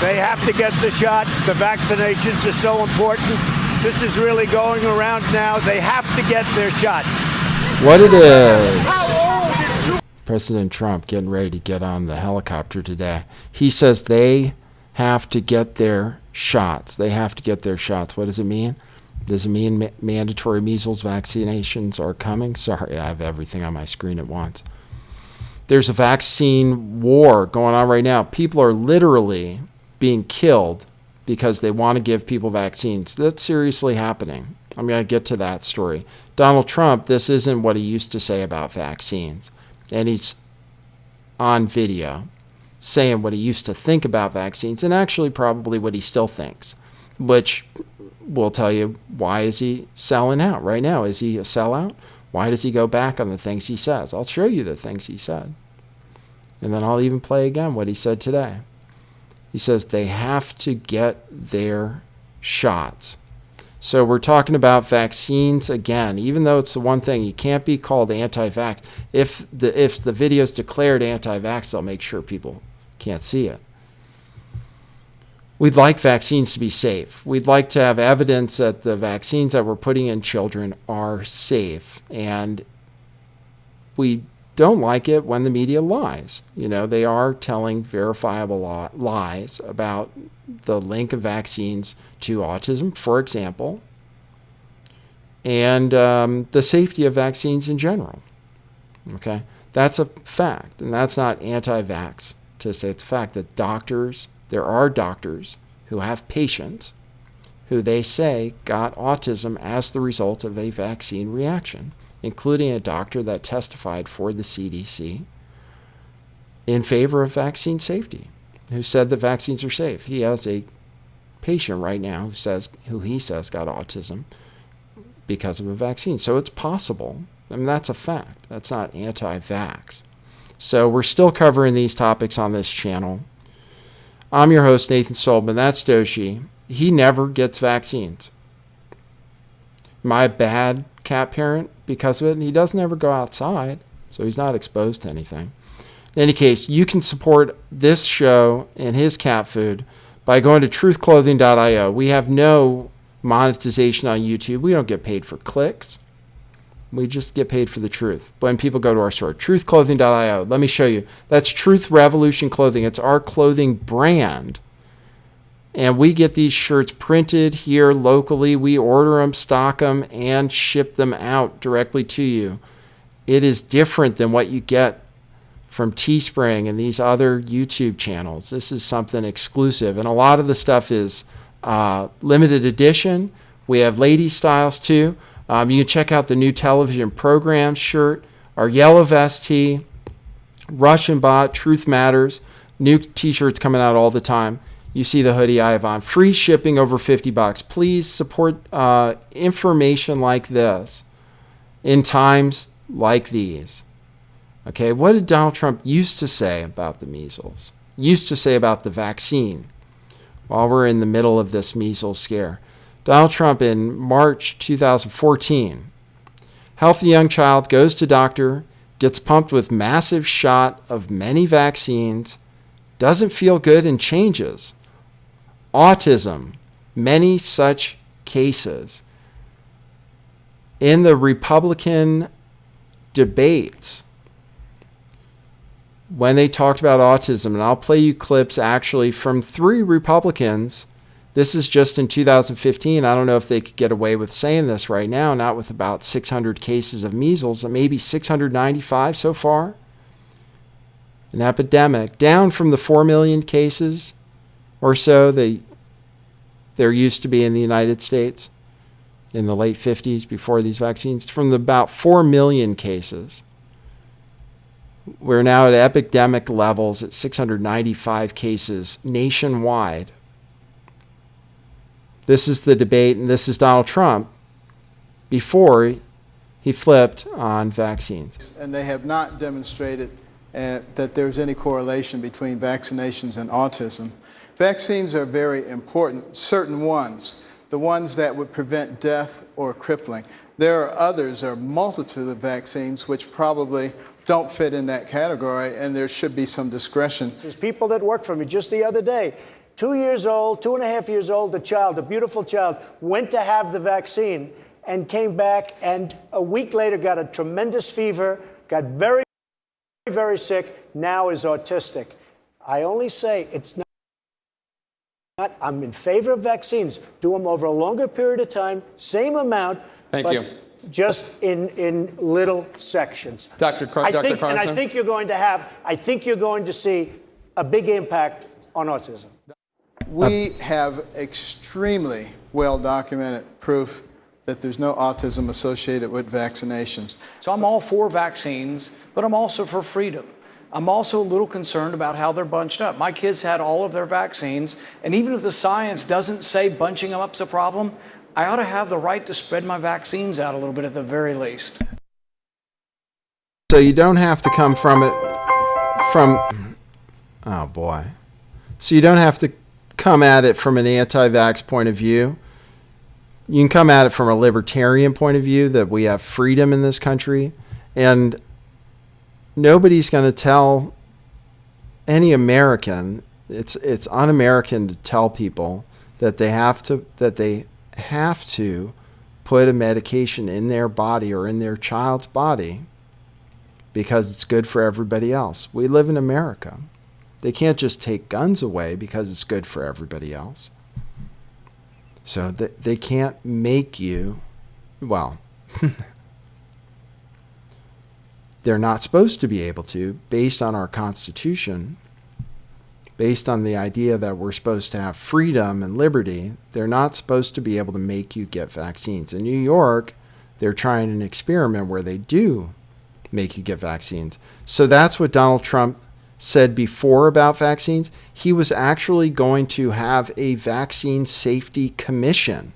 They have to get the shot. The vaccinations are so important. This is really going around now. They have to get their shots. What it is. President Trump getting ready to get on the helicopter today. He says they have to get their shots. They have to get their shots. What does it mean? Does it mean mandatory measles vaccinations are coming? Sorry, I have everything on my screen at once. There's a vaccine war going on right now. People are literally being killed because they want to give people vaccines. That's seriously happening. I'm going to get to that story. Donald Trump, this isn't what he used to say about vaccines. And he's on video saying what he used to think about vaccines and actually probably what he still thinks, which will tell you, why is he selling out right now? Is he a sellout? Why does he go back on the things he says? I'll show you the things he said. And then I'll even play again what he said today. He says they have to get their shots. So we're talking about vaccines again, even though it's the one thing, you can't be called anti-vax. If the video's declared anti-vax, they'll make sure people can't see it. We'd like vaccines to be safe. We'd like to have evidence that the vaccines that we're putting in children are safe. And we don't like it when the media lies. You know, they are telling verifiable lies about the link of vaccines to autism, for example, and the safety of vaccines in general. Okay? That's a fact, and that's not anti-vax to say it's a fact that there are doctors who have patients who they say got autism as the result of a vaccine reaction, including a doctor that testified for the CDC in favor of vaccine safety, who said that vaccines are safe. He has a patient right now who he says got autism because of a vaccine. So it's possible. I mean, that's a fact. That's not anti-vax. So we're still covering these topics on this channel. I'm your host, Nathan Stolman. That's Doshi. He never gets vaccines. Am I a bad cat parent because of it? And he doesn't ever go outside, so he's not exposed to anything. In any case, you can support this show and his cat food by going to truthclothing.io. We have no monetization on YouTube. We don't get paid for clicks. We just get paid for the truth. When people go to our store, truthclothing.io, let me show you. That's Truth Revolution Clothing. It's our clothing brand. And we get these shirts printed here locally. We order them, stock them, and ship them out directly to you. It is different than what you get from Teespring and these other YouTube channels. This is something exclusive. And a lot of the stuff is limited edition. We have ladies styles too. You can check out the new television program shirt, our yellow vest tee, Russian bot, Truth Matters, new t-shirts coming out all the time. You see the hoodie I have on. Free shipping over $50. Please support information like this in times like these. Okay, what did Donald Trump used to say about the measles? Used to say about the vaccine while we're in the middle of this measles scare? Donald Trump in March 2014, healthy young child goes to doctor, gets pumped with massive shot of many vaccines, doesn't feel good and changes. Autism, many such cases. In the Republican debates, when they talked about autism, and I'll play you clips actually from 3 Republicans. This is just in 2015. I don't know if they could get away with saying this right now, not with about 600 cases of measles, and maybe 695 so far. An epidemic, down from the 4 million cases or so there used to be in the United States in the late 50s before these vaccines, from about 4 million cases. We're now at epidemic levels at 695 cases nationwide. This is the debate, and this is Donald Trump before he flipped on vaccines. And they have not demonstrated that there's any correlation between vaccinations and autism. Vaccines are very important, certain ones, the ones that would prevent death or crippling. There are others, or a multitude of vaccines, which probably don't fit in that category, and there should be some discretion. There's people that work for me just the other day. 2 years old, 2.5 years old, a child, a beautiful child, went to have the vaccine and came back, and a week later got a tremendous fever, got very, very sick, now is autistic. I only say it's not, I'm in favor of vaccines. Do them over a longer period of time, same amount, Thank you. Just in little sections. Dr. Carson? And I think you're going to see a big impact on autism. We have extremely well-documented proof that there's no autism associated with vaccinations. So I'm all for vaccines, but I'm also for freedom. I'm also a little concerned about how they're bunched up. My kids had all of their vaccines, and even if the science doesn't say bunching them up's a problem, I ought to have the right to spread my vaccines out a little bit at the very least. So you don't have to come from it oh boy. So you don't have to come at it from an anti-vax point of view. You can come at it from a libertarian point of view, that we have freedom in this country, and nobody's going to tell any American, it's un-American to tell people that they have to put a medication in their body or in their child's body because it's good for everybody else. We live in America. They can't just take guns away because it's good for everybody else. So they can't make you, well, they're not supposed to be able to, based on our Constitution, based on the idea that we're supposed to have freedom and liberty. They're not supposed to be able to make you get vaccines. In New York, they're trying an experiment where they do make you get vaccines. So that's what Donald Trump said before about vaccines. He was actually going to have a vaccine safety commission,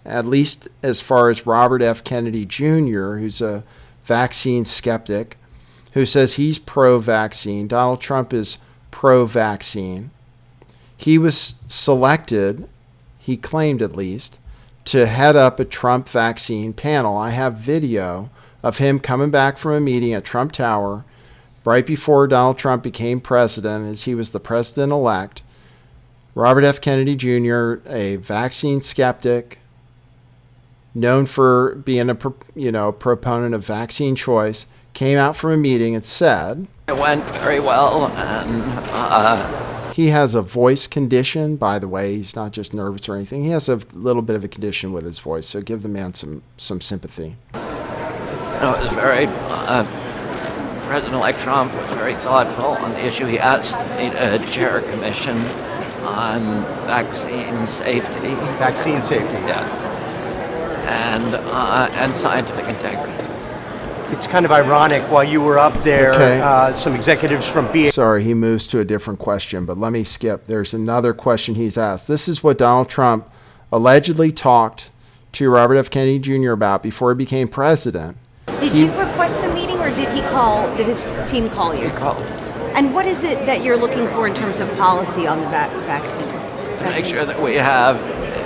at least as far as Robert F. Kennedy Jr., who's a vaccine skeptic, who says he's pro-vaccine. Donald Trump is pro-vaccine. He was selected, he claimed at least, to head up a Trump vaccine panel. I have video of him coming back from a meeting at Trump Tower right before Donald Trump became president, as he was the president-elect. Robert F. Kennedy Jr., a vaccine skeptic, known for being a proponent of vaccine choice, came out from a meeting and said, "It went very well, and he has a voice condition, by the way. He's not just nervous or anything. He has a little bit of a condition with his voice, so give the man some sympathy." it was very, President-elect Trump was very thoughtful on the issue. He asked me to chair a commission on vaccine safety. Vaccine safety. Yeah. And scientific integrity. It's kind of ironic, while you were up there, Okay. some executives from BA. Sorry, he moves to a different question, but let me skip. There's another question he's asked. This is what Donald Trump allegedly talked to Robert F. Kennedy Jr. about before he became president. Did you request the meeting, or did his team call you? He called And what is it that you're looking for in terms of policy on the vaccines? to make sure that we have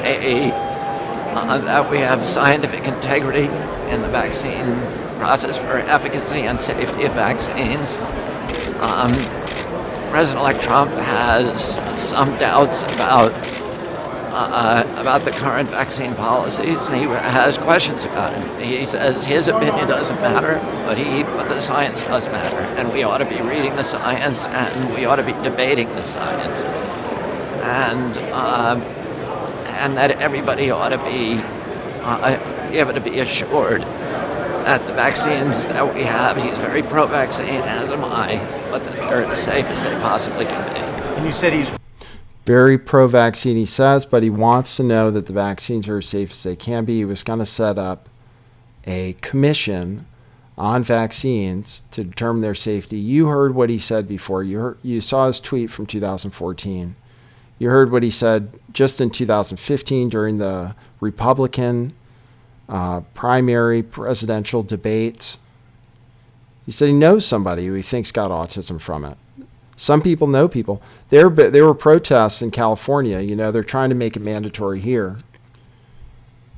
that we have scientific integrity in the vaccine process for efficacy and safety of vaccines. President-elect Trump has some doubts about the current vaccine policies, and he has questions about it. He says his opinion doesn't matter, but the science does matter, and we ought to be reading the science, and we ought to be debating the science, and that everybody ought to be able to be assured that the vaccines that we have, he's very pro-vaccine, as am I, but that they're as safe as they possibly can be. And you said he's Very pro-vaccine, he says, but he wants to know that the vaccines are as safe as they can be. He was going to set up a commission on vaccines to determine their safety. You heard what he said before. You saw his tweet from 2014. You heard what he said just in 2015 during the Republican primary presidential debates. He said he knows somebody who he thinks got autism from it. Some people know people. There were protests in California. They're trying to make it mandatory here.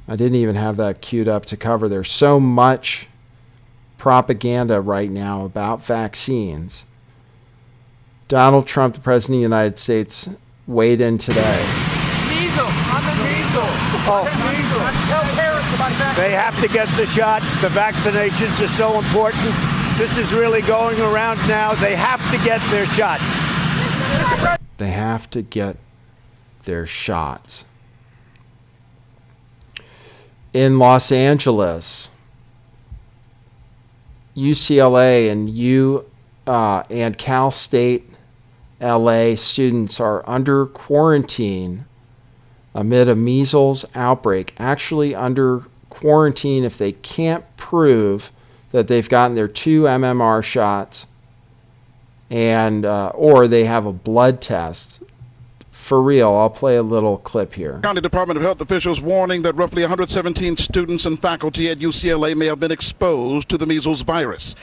I didn't even have that queued up to cover. There's so much propaganda right now about vaccines. Donald Trump, the President of the United States, weighed in today. Measles. I'm the measles. Measles. Tell parents about vaccines. They have to get the shot. The vaccinations are so important. This is really going around now. They have to get their shots. They have to get their shots. In Los Angeles, UCLA and Cal State LA students are under quarantine amid a measles outbreak, actually under quarantine if they can't prove that they've gotten their 2 MMR shots and or they have a blood test. For real, I'll play a little clip here. County Department of Health officials warning that roughly 117 students and faculty at UCLA may have been exposed to the measles virus.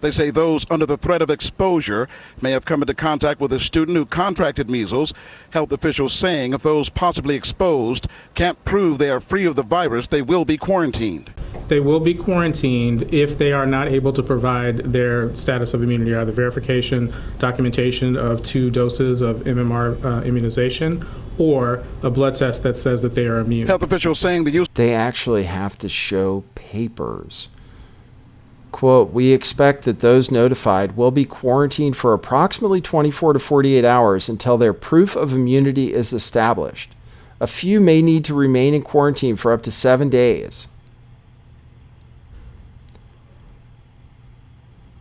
They say those under the threat of exposure may have come into contact with a student who contracted measles. Health officials saying if those possibly exposed can't prove they are free of the virus, they will be quarantined. They will be quarantined if they are not able to provide their status of immunity, either verification, documentation of 2 doses of MMR immunization, or a blood test that says that they are immune. Health officials saying the use. They actually have to show papers. Quote, we expect that those notified will be quarantined for approximately 24 to 48 hours until their proof of immunity is established. A few may need to remain in quarantine for up to 7 days.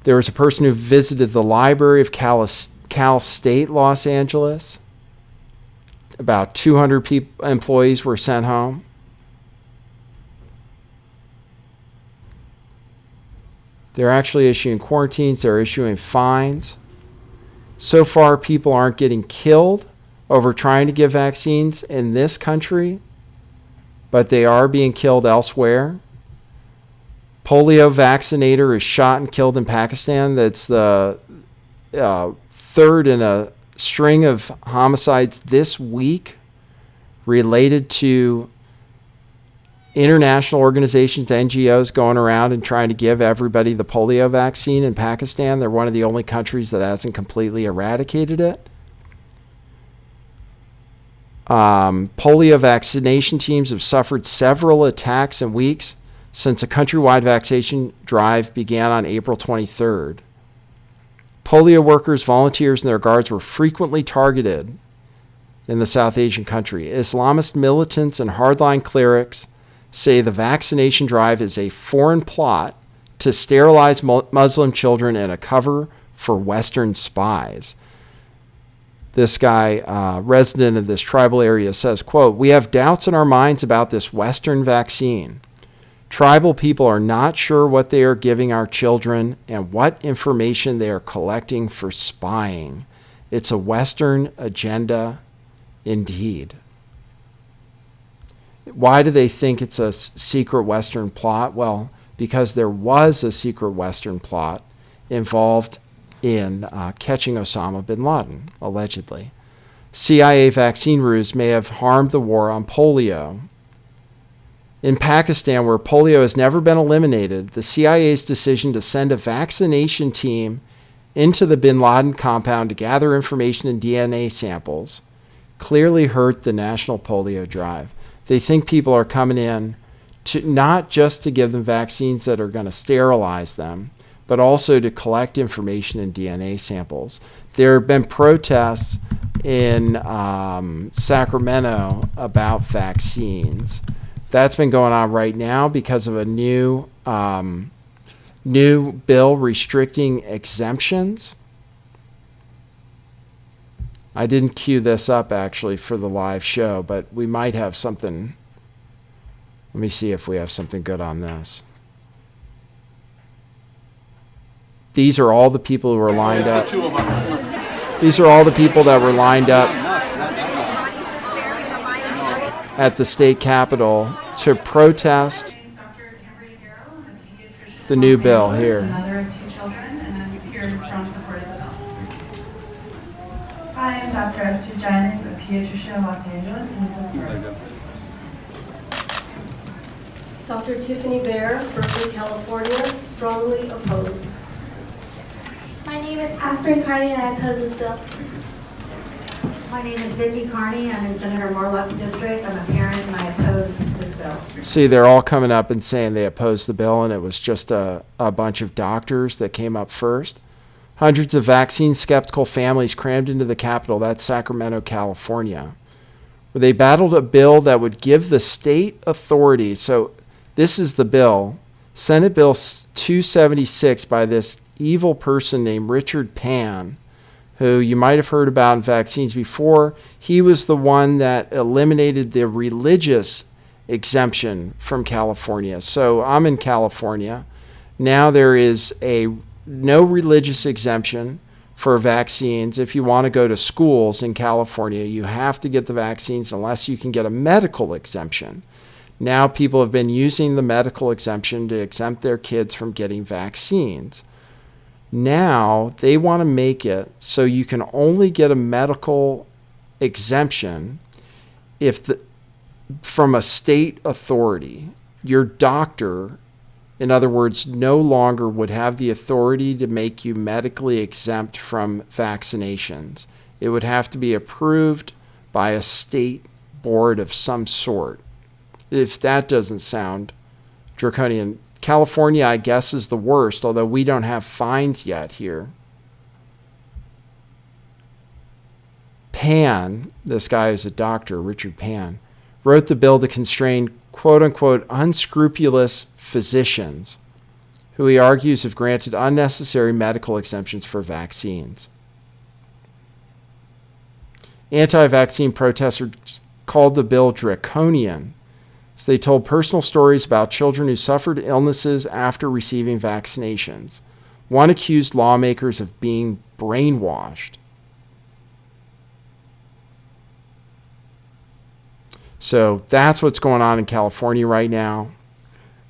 There was a person who visited the library of Cal State Los Angeles. About 200 employees were sent home. They're actually issuing quarantines. They're issuing fines. So far, people aren't getting killed over trying to give vaccines in this country, but they are being killed elsewhere. Polio vaccinator is shot and killed in Pakistan. That's the third in a string of homicides this week related to international organizations, NGOs going around and trying to give everybody the polio vaccine in Pakistan. They're one of the only countries that hasn't completely eradicated it. Polio vaccination teams have suffered several attacks in weeks since a countrywide vaccination drive began on April 23rd. Polio workers, volunteers, and their guards were frequently targeted in the South Asian country. Islamist militants and hardline clerics say the vaccination drive is a foreign plot to sterilize Muslim children and a cover for Western spies. This guy, resident of this tribal area, says, quote, we have doubts in our minds about this Western vaccine. Tribal people are not sure what they are giving our children and what information they are collecting for spying. It's a Western agenda indeed. Why do they think it's a secret Western plot? Well, because there was a secret Western plot involved in catching Osama bin Laden, allegedly. CIA vaccine ruse may have harmed the war on polio. In Pakistan, where polio has never been eliminated, the CIA's decision to send a vaccination team into the bin Laden compound to gather information and DNA samples clearly hurt the national polio drive. They think people are coming in to not just to give them vaccines that are going to sterilize them, but also to collect information and DNA samples. There have been protests in Sacramento about vaccines. That's been going on right now because of a new bill restricting exemptions. I didn't cue this up actually for the live show, but we might have something. Let me see if we have something good on this. These are all the people who were lined up. These are all the people that were lined up at the state capitol to protest the new bill here. Hi, I'm Dr. Esther Jen, a pediatrician in Los Angeles in support. Dr. Tiffany Bear, Berkeley, California, strongly oppose. My name is Aspen Carney and I oppose this bill. My name is Vicki Carney. I'm in Senator Morlock's district. I'm a parent and I oppose this bill. See, they're all coming up and saying they oppose the bill, and it was just a bunch of doctors that came up first. Hundreds of vaccine-skeptical families crammed into the Capitol, that's Sacramento, California, where they battled a bill that would give the state authority. So this is the bill, Senate Bill 276 by this evil person named Richard Pan, who you might have heard about in vaccines before. He was the one that eliminated the religious exemption from California. So I'm in California. Now there is no religious exemption for vaccines. If you want to go to schools in California, you have to get the vaccines unless you can get a medical exemption. Now people have been using the medical exemption to exempt their kids from getting vaccines. Now they want to make it so you can only get a medical exemption from a state authority. Your doctor, in other words, no longer would have the authority to make you medically exempt from vaccinations. It would have to be approved by a state board of some sort. If that doesn't sound draconian. California, I guess, is the worst, although we don't have fines yet here. Pan, this guy is a doctor, Richard Pan, wrote the bill to constrain quote-unquote unscrupulous physicians, who he argues have granted unnecessary medical exemptions for vaccines. Anti-vaccine protesters called the bill draconian, so they told personal stories about children who suffered illnesses after receiving vaccinations. One accused lawmakers of being brainwashed. So that's what's going on in California right now.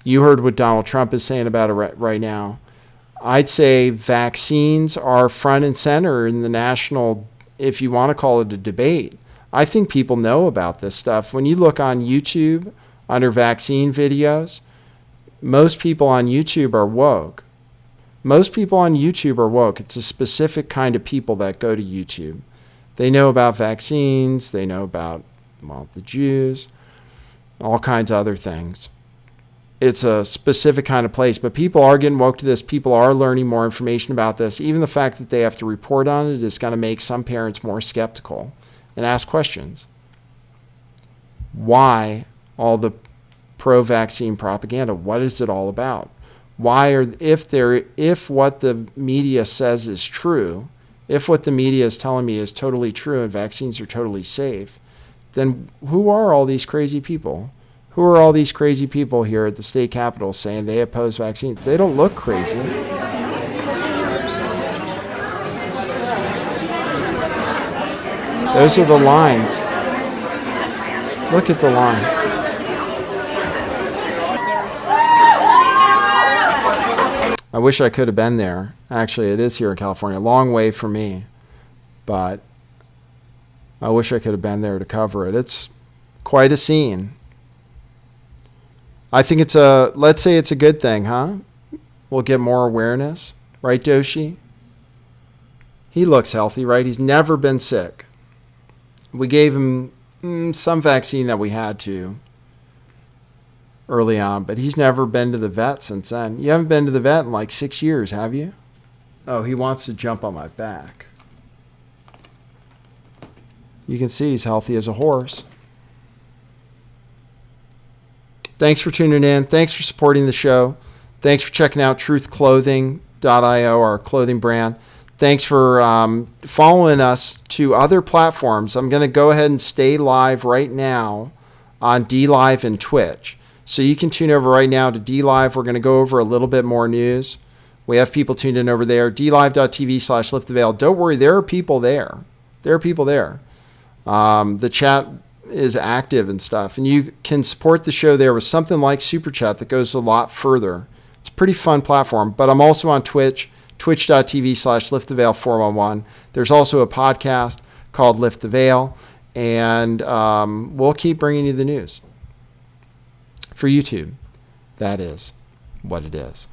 You heard what Donald Trump is saying about it right now. I'd say vaccines are front and center in the national, if you want to call it a debate. I think people know about this stuff. When you look on YouTube under vaccine videos, most people on YouTube are woke. Most people on YouTube are woke. It's a specific kind of people that go to YouTube. They know about vaccines. They know about, well, the Jews, all kinds of other things. It's a specific kind of place, but people are getting woke to this. People are learning more information about this. Even the fact that they have to report on it is going to make some parents more skeptical and ask questions. Why all the pro-vaccine propaganda? What is it all about? If what the media says is true, if what the media is telling me is totally true and vaccines are totally safe, then who are all these crazy people? Who are all these crazy people here at the state capitol saying they oppose vaccines? They don't look crazy. Those are the lines. Look at the line. I wish I could have been there. Actually, it is here in California. A long way for me. But I wish I could have been there to cover it. It's quite a scene. I think let's say it's a good thing, huh? We'll get more awareness. Right, Doshi? He looks healthy, right? He's never been sick. We gave him some vaccine that we had to early on, but he's never been to the vet since then. You haven't been to the vet in like 6 years, have you? Oh, he wants to jump on my back. You can see he's healthy as a horse. Thanks for tuning in. Thanks for supporting the show. Thanks for checking out truthclothing.io, our clothing brand. Thanks for following us to other platforms. I'm going to go ahead and stay live right now on DLive and Twitch. So you can tune over right now to DLive. We're going to go over a little bit more news. We have people tuned in over there. DLive.tv/lifttheveil. Don't worry, there are people there. There are people there. The chat is active and stuff. And you can support the show there with something like Super Chat that goes a lot further. It's a pretty fun platform. But I'm also on Twitch, twitch.tv/lifttheveil411. There's also a podcast called Lift the Veil. And we'll keep bringing you the news for YouTube. That is what it is.